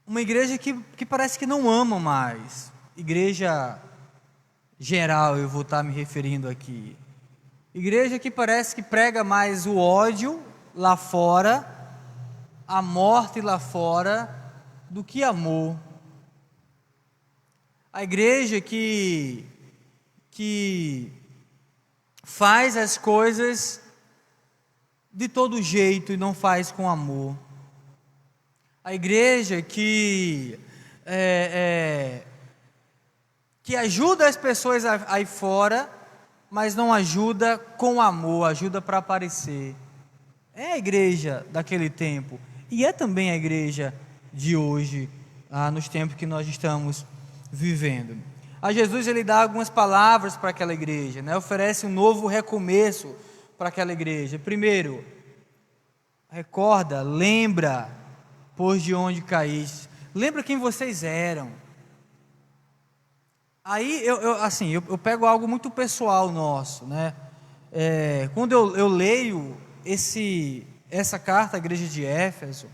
Uma igreja que parece que não ama mais, igreja geral eu vou estar me referindo aqui, igreja que parece que prega mais o ódio lá fora, a morte lá fora, do que amor. A igreja que faz as coisas de todo jeito e não faz com amor. A igreja que ajuda as pessoas aí fora, mas não ajuda com amor, ajuda para aparecer. É a igreja daquele tempo e é também a igreja de hoje, nos tempos que nós estamos vivendo. A Jesus ele dá algumas palavras para aquela igreja, né? Oferece um novo recomeço para aquela igreja. Primeiro, recorda, lembra, pois de onde caíste. Lembra quem vocês eram. Aí eu pego algo muito pessoal nosso, né? Quando eu leio essa carta à igreja de Éfeso,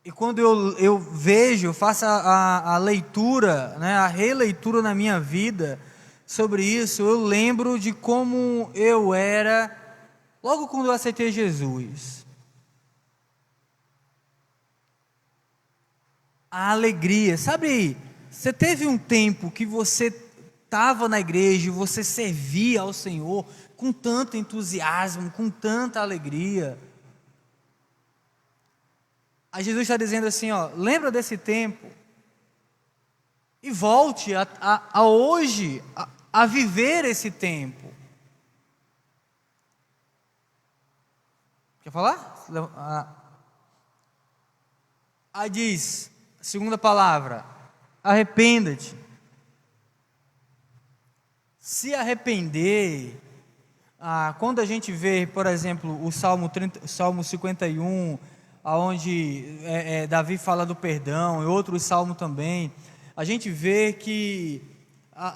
e quando eu vejo, eu faço a leitura, né, a releitura na minha vida sobre isso, eu lembro de como eu era logo quando eu aceitei Jesus. A alegria, sabe, você teve um tempo que você estava na igreja e você servia ao Senhor com tanto entusiasmo, com tanta alegria. Aí Jesus está dizendo assim, lembra desse tempo e volte a hoje a viver esse tempo. Quer falar? Aí diz, segunda palavra, arrependa-te. Se arrepender, quando a gente vê, por exemplo, o Salmo 51, onde Davi fala do perdão, e outros salmos também, a gente vê que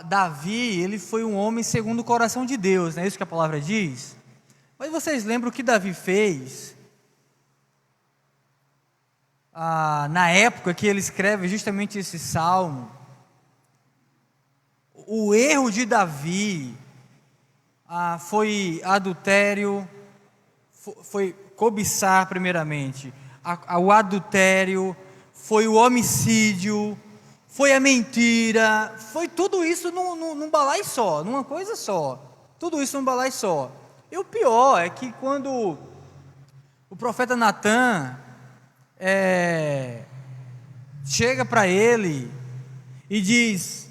Davi, ele foi um homem segundo o coração de Deus, não é isso que a palavra diz? Mas vocês lembram o que Davi fez? Na época que ele escreve justamente esse salmo, o erro de Davi foi adultério, foi cobiçar primeiramente, o adultério, foi o homicídio, foi a mentira, foi tudo isso num balaio só, numa coisa só, tudo isso num balaio só. E o pior é que quando o profeta Natan chega para ele e diz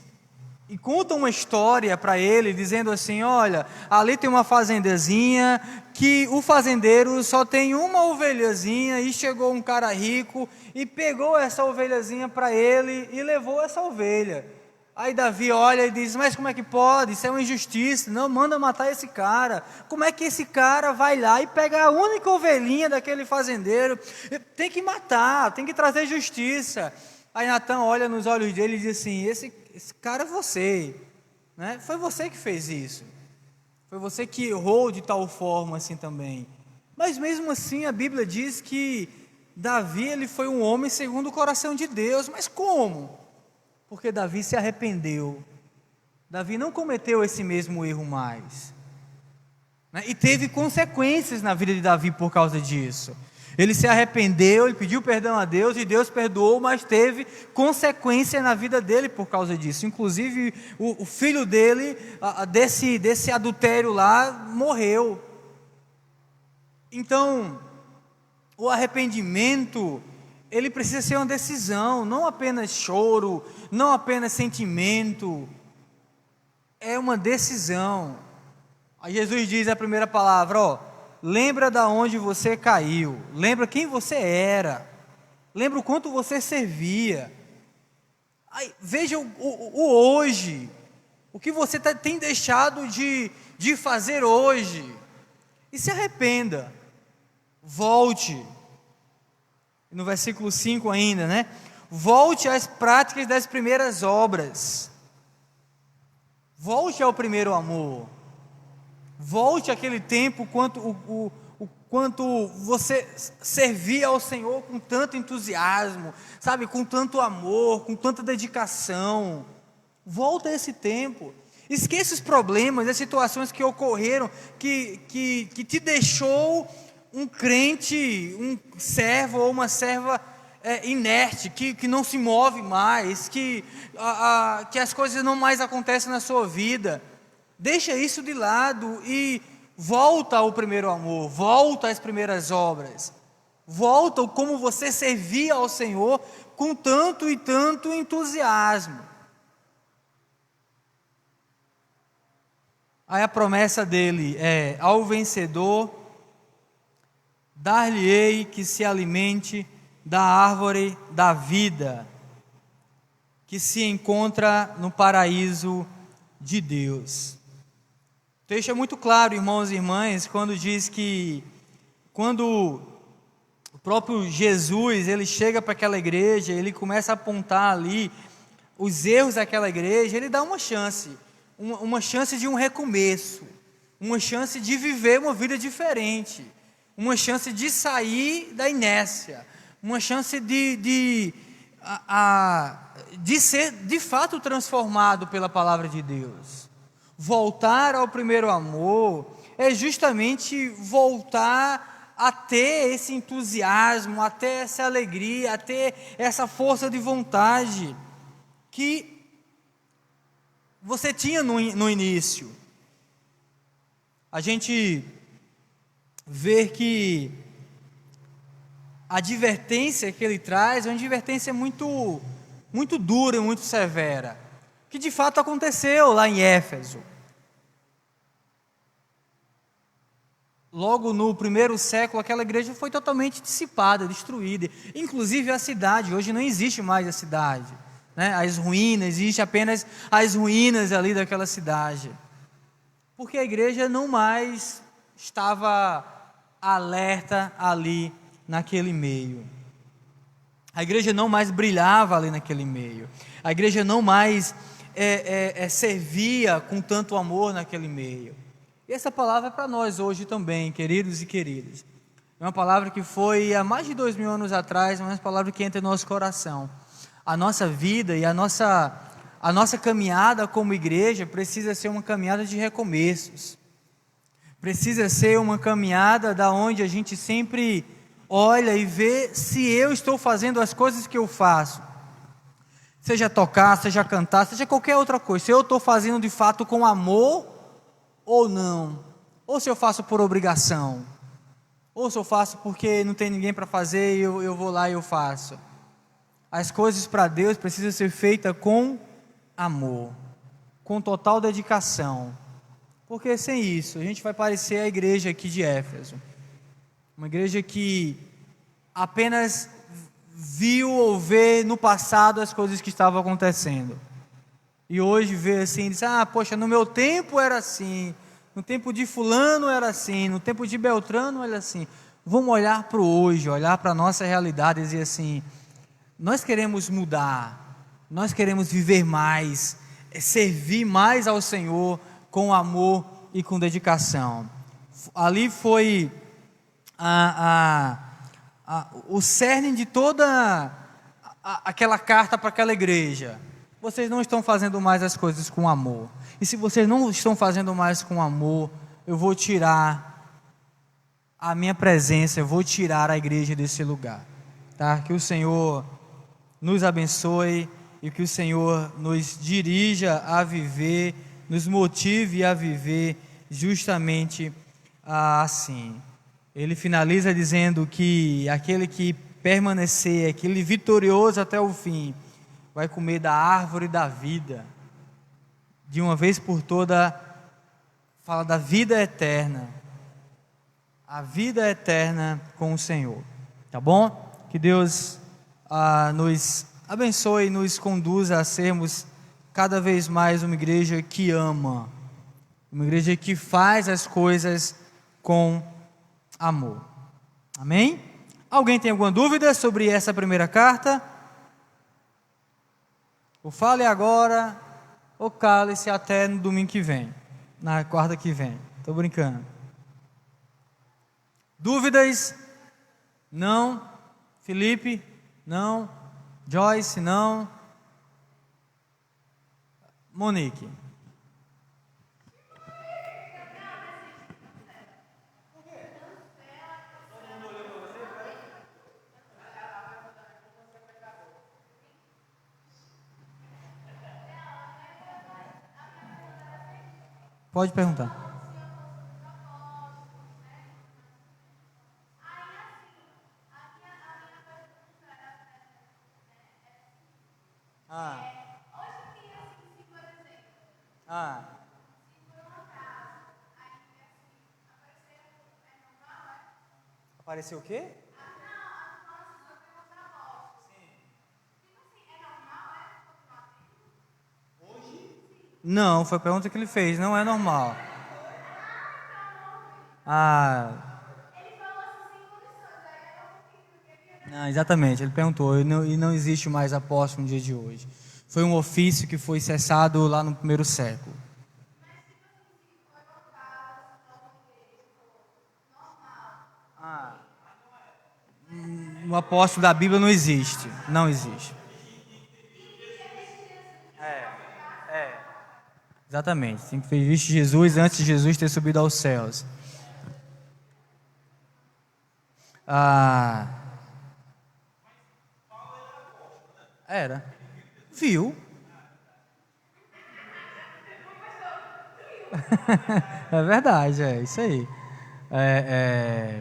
e conta uma história para ele, dizendo assim: olha, ali tem uma fazendazinha, que o fazendeiro só tem uma ovelhazinha, e chegou um cara rico, e pegou essa ovelhazinha para ele, e levou essa ovelha. Aí Davi olha e diz: mas como é que pode? Isso é uma injustiça, não, manda matar esse cara. Como é que esse cara vai lá e pega a única ovelhinha daquele fazendeiro? Tem que matar, tem que trazer justiça. Aí Natan olha nos olhos dele e diz assim: esse cara é você, né? Foi você que fez isso, foi você que errou de tal forma assim também. Mas mesmo assim a Bíblia diz que Davi, ele foi um homem segundo o coração de Deus. Mas como? Porque Davi se arrependeu. Davi não cometeu esse mesmo erro mais, né? E teve consequências na vida de Davi por causa disso. Ele se arrependeu, ele pediu perdão a Deus, e Deus perdoou, mas teve consequência na vida dele por causa disso. Inclusive o filho dele, desse adultério lá, morreu. Então, o arrependimento, ele precisa ser uma decisão, não apenas choro, não apenas sentimento, é uma decisão. Aí Jesus diz a primeira palavra: ó, lembra da onde você caiu, lembra quem você era, lembra o quanto você servia. Aí, veja o hoje, o que você tem deixado de fazer hoje, e se arrependa, volte. No versículo 5 ainda, né? Volte às práticas das primeiras obras, volte ao primeiro amor, volte àquele tempo quanto você servia ao Senhor com tanto entusiasmo, sabe, com tanto amor, com tanta dedicação. Volta a esse tempo, esqueça os problemas, as situações que ocorreram, que te deixou um crente, um servo ou uma serva inerte, que não se move mais, que as coisas não mais acontecem na sua vida. Deixa isso de lado e volta ao primeiro amor, volta às primeiras obras, volta como você servia ao Senhor com tanto e tanto entusiasmo. Aí a promessa dele é: ao vencedor dar-lhe-ei que se alimente da árvore da vida, que se encontra no paraíso de Deus. O texto é muito claro, irmãos e irmãs, quando diz que, quando o próprio Jesus, ele chega para aquela igreja, ele começa a apontar ali os erros daquela igreja, ele dá uma chance de um recomeço, uma chance de viver uma vida diferente, uma chance de sair da inércia, uma chance de ser de fato transformado pela palavra de Deus. Voltar ao primeiro amor é justamente voltar a ter esse entusiasmo, a ter essa alegria, a ter essa força de vontade que você tinha no início. A gente ver que a advertência que ele traz é uma advertência muito, muito dura, muito severa, que de fato aconteceu lá em Éfeso. Logo no primeiro século, aquela igreja foi totalmente dissipada, destruída. Inclusive a cidade, hoje não existe mais a cidade, né? As ruínas, existe apenas as ruínas ali daquela cidade, porque a igreja não mais estava alerta ali naquele meio. A igreja não mais brilhava ali naquele meio. A igreja não mais servia com tanto amor naquele meio. E essa palavra é para nós hoje também, queridos e queridas. É uma palavra que foi há mais de 2000 anos atrás, mas é uma palavra que entra no nosso coração. A nossa vida e a nossa caminhada como igreja precisa ser uma caminhada de recomeços. Precisa ser uma caminhada da onde a gente sempre olha e vê se eu estou fazendo as coisas que eu faço. Seja tocar, seja cantar, seja qualquer outra coisa. Se eu estou fazendo de fato com amor ou não. Ou se eu faço por obrigação. Ou se eu faço porque não tem ninguém para fazer e eu vou lá e eu faço. As coisas para Deus precisam ser feitas com amor. com total dedicação. Porque sem isso, a gente vai parecer a igreja aqui de Éfeso. Uma igreja que apenas viu ou vê no passado as coisas que estavam acontecendo. E hoje vê assim, diz, poxa, no meu tempo era assim, no tempo de fulano era assim, no tempo de Beltrano era assim. Vamos olhar para o hoje, olhar para a nossa realidade e dizer assim, nós queremos mudar, nós queremos viver mais, servir mais ao Senhor com amor e com dedicação. Ali foi o cerne de toda aquela carta para aquela igreja. Vocês não estão fazendo mais as coisas com amor. E se vocês não estão fazendo mais com amor, eu vou tirar a minha presença, eu vou tirar a igreja desse lugar. Tá? Que o Senhor nos abençoe e que o Senhor nos dirija a viver, nos motive a viver justamente assim. Ele finaliza dizendo que aquele que permanecer, aquele vitorioso até o fim, vai comer da árvore da vida. De uma vez por toda, fala da vida eterna. A vida eterna com o Senhor. Tá bom? Que Deus nos abençoe e nos conduza a sermos cada vez mais uma igreja que ama. Uma igreja que faz as coisas com amor. Amém? Alguém tem alguma dúvida sobre essa primeira carta? Ou fale agora, ou cale-se até no domingo que vem, na quarta que vem. Estou brincando. Dúvidas? Não. Felipe? Não. Joyce? Não. Monique? Pode perguntar. Apareceu o quê? Não, foi a pergunta que ele fez, não é normal. Não, exatamente, ele perguntou, e não existe mais apóstolo no dia de hoje. Foi um ofício que foi cessado lá no primeiro século. O apóstolo da Bíblia não existe, não existe. Exatamente, tem que ter visto Jesus antes de Jesus ter subido aos céus. Era. Viu? É verdade, é isso aí.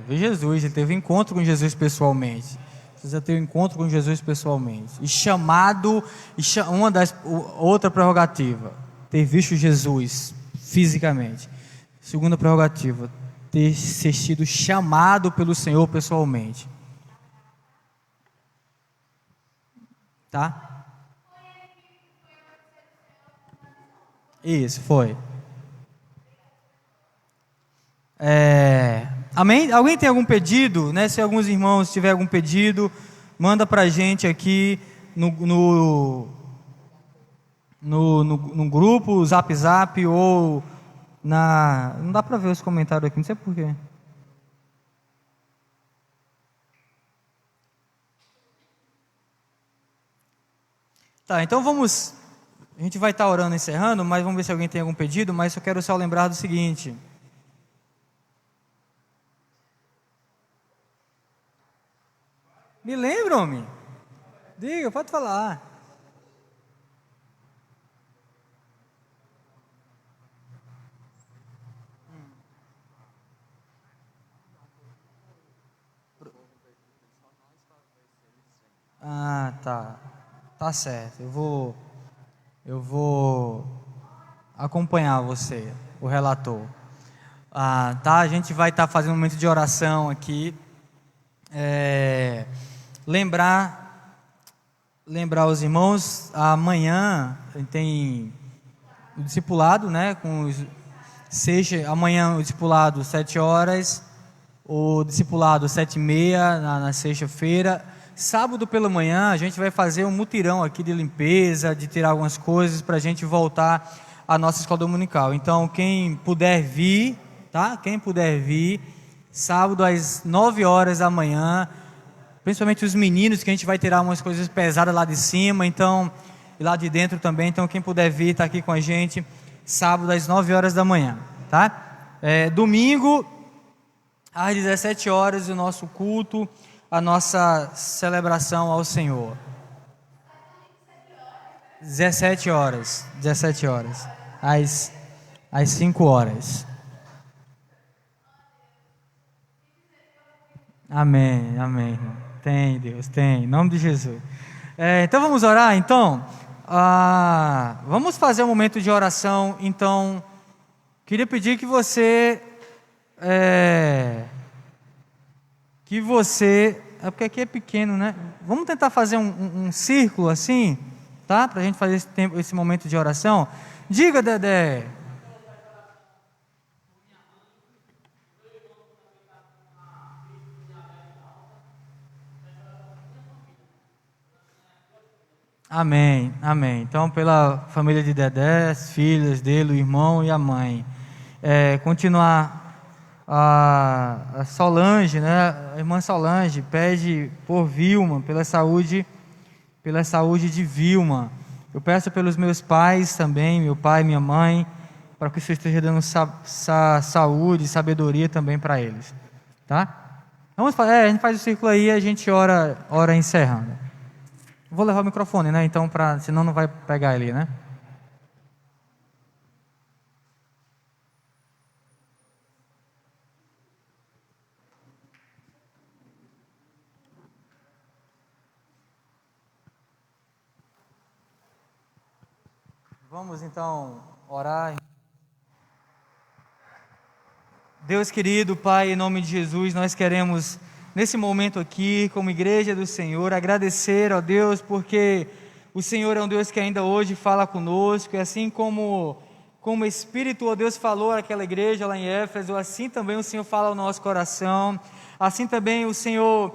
Viu Jesus, ele teve encontro com Jesus pessoalmente. Precisa ter um encontro com Jesus pessoalmente. E chamado, outra prerrogativa, ter visto Jesus fisicamente. Segunda prerrogativa, ter sido chamado pelo Senhor pessoalmente. Tá? Isso, foi. Amém? Alguém tem algum pedido, né? Se alguns irmãos tiver algum pedido, manda pra gente aqui no grupo, Zap Zap ou não dá pra ver os comentários aqui, não sei porquê. Tá, então vamos. A gente vai estar orando, encerrando, mas vamos ver se alguém tem algum pedido. Mas eu quero só lembrar do seguinte. Me lembra, homem? Diga, pode falar. Tá. Tá certo. Eu vou acompanhar você, o relator. Tá? A gente vai estar fazendo um momento de oração aqui. Lembrar os irmãos, amanhã tem o discipulado, né? Amanhã o discipulado 7 horas, o discipulado 7h30 na sexta-feira. Sábado pela manhã a gente vai fazer um mutirão aqui de limpeza, de tirar algumas coisas para a gente voltar à nossa escola dominical. Então quem puder vir, tá? Quem puder vir, sábado às 9 horas da manhã, principalmente os meninos, que a gente vai tirar umas coisas pesadas lá de cima, então, e lá de dentro também. Então quem puder vir, tá aqui com a gente, sábado às 9 horas da manhã, tá? Domingo às 17 horas o nosso culto, a nossa celebração ao Senhor. 17 horas, às 5 horas. Amém, irmão. Tem, Deus, tem, em nome de Jesus. Então vamos orar, então. Vamos fazer um momento de oração, então. Queria pedir que você... porque aqui é pequeno, né? Vamos tentar fazer um círculo assim, tá? Para a gente fazer esse momento de oração. Diga, Dedé. Amém. Então, pela família de Dedé, as filhas dele, o irmão e a mãe. Continuar. A Solange, né? A irmã Solange pede por Vilma, pela saúde de Vilma. Eu peço pelos meus pais também, meu pai e minha mãe, para que o Senhor esteja dando saúde e sabedoria também para eles, tá? A gente faz o círculo aí e a gente ora encerrando. Vou levar o microfone, né? Então, senão não vai pegar ali, né? Vamos então orar. Deus querido, Pai, em nome de Jesus, nós queremos nesse momento aqui, como igreja do Senhor, agradecer, ó Deus, porque o Senhor é um Deus que ainda hoje fala conosco, e assim como o Espírito, ó Deus, falou àquela igreja lá em Éfeso, assim também o Senhor fala ao nosso coração, assim também o Senhor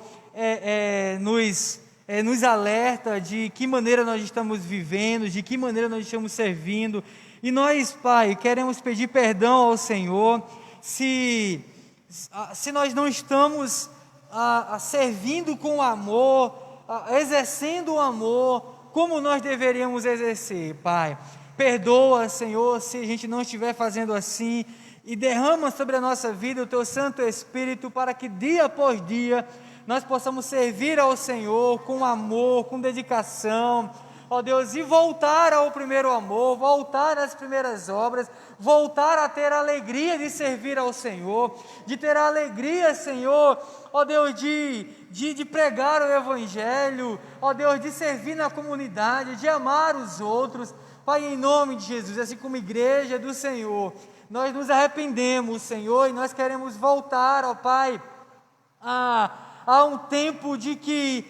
nos alerta de que maneira nós estamos vivendo, de que maneira nós estamos servindo, e nós, Pai, queremos pedir perdão ao Senhor, se nós não estamos servindo com amor, exercendo o amor, como nós deveríamos exercer, Pai. Perdoa, Senhor, se a gente não estiver fazendo assim, e derrama sobre a nossa vida o Teu Santo Espírito, para que dia após dia, nós possamos servir ao Senhor com amor, com dedicação, ó Deus, e voltar ao primeiro amor, voltar às primeiras obras, voltar a ter a alegria de servir ao Senhor, de ter a alegria, Senhor, ó Deus, de pregar o Evangelho, ó Deus, de servir na comunidade, de amar os outros, Pai, em nome de Jesus, assim como igreja do Senhor, nós nos arrependemos, Senhor, e nós queremos voltar, ó Pai, a um tempo de que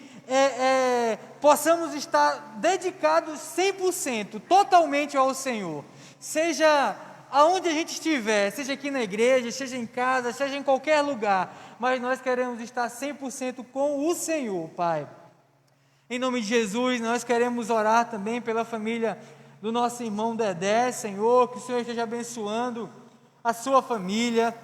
possamos estar dedicados 100%, totalmente ao Senhor, seja aonde a gente estiver, seja aqui na igreja, seja em casa, seja em qualquer lugar, mas nós queremos estar 100% com o Senhor, Pai. Em nome de Jesus, nós queremos orar também pela família do nosso irmão Dedé, Senhor, que o Senhor esteja abençoando a sua família,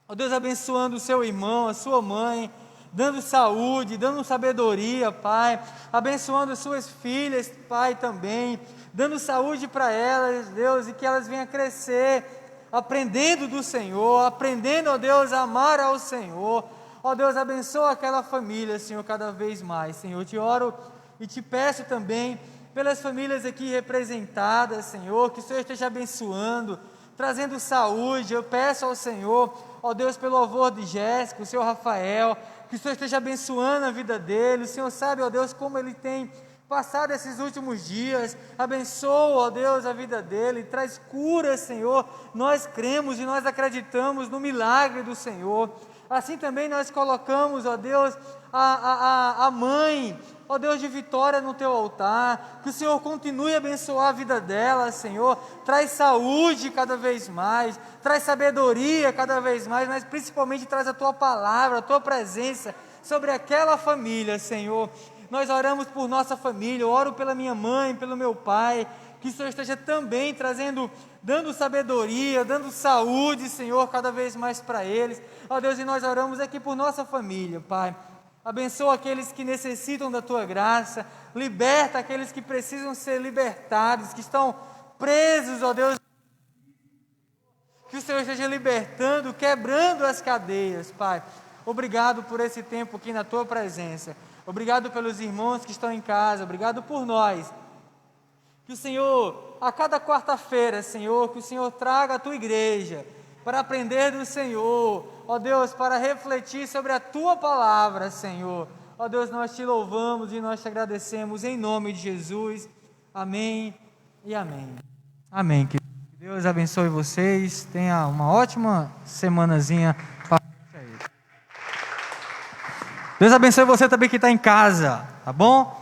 ó Deus, abençoando o seu irmão, a sua mãe, dando saúde, dando sabedoria, Pai, abençoando as suas filhas, Pai, também, dando saúde para elas, Deus, e que elas venham crescer, aprendendo do Senhor, aprendendo, ó Deus, a amar ao Senhor, ó Deus, abençoa aquela família, Senhor, cada vez mais, Senhor, eu te oro e te peço também, pelas famílias aqui representadas, Senhor, que o Senhor esteja abençoando, trazendo saúde, eu peço ao Senhor, ó Deus, pelo avô de Jéssica, o Senhor Rafael, que o Senhor esteja abençoando a vida dele, o Senhor sabe, ó Deus, como ele tem passar desses últimos dias. Abençoa, ó Deus, a vida dele, traz cura, Senhor. Nós cremos e nós acreditamos no milagre do Senhor. Assim também nós colocamos, ó Deus, a mãe, ó Deus, de Vitória no teu altar. Que o Senhor continue a abençoar a vida dela, Senhor. Traz saúde cada vez mais, traz sabedoria cada vez mais, mas principalmente traz a tua palavra, a tua presença sobre aquela família, Senhor. Nós oramos por nossa família, eu oro pela minha mãe, pelo meu pai, que o Senhor esteja também dando sabedoria, dando saúde, Senhor, cada vez mais para eles. Ó Deus, e nós oramos aqui por nossa família, Pai. Abençoa aqueles que necessitam da Tua graça, liberta aqueles que precisam ser libertados, que estão presos, ó Deus. Que o Senhor esteja libertando, quebrando as cadeias, Pai. Obrigado por esse tempo aqui na Tua presença. Obrigado pelos irmãos que estão em casa, obrigado por nós. Que o Senhor, a cada quarta-feira, Senhor, que o Senhor traga a Tua igreja para aprender do Senhor, ó Deus, para refletir sobre a Tua palavra, Senhor. Ó Deus, nós Te louvamos e nós Te agradecemos em nome de Jesus. Amém e amém. Amém, querido. Deus abençoe vocês, tenha uma ótima semanazinha. Deus abençoe você também que está em casa, tá bom?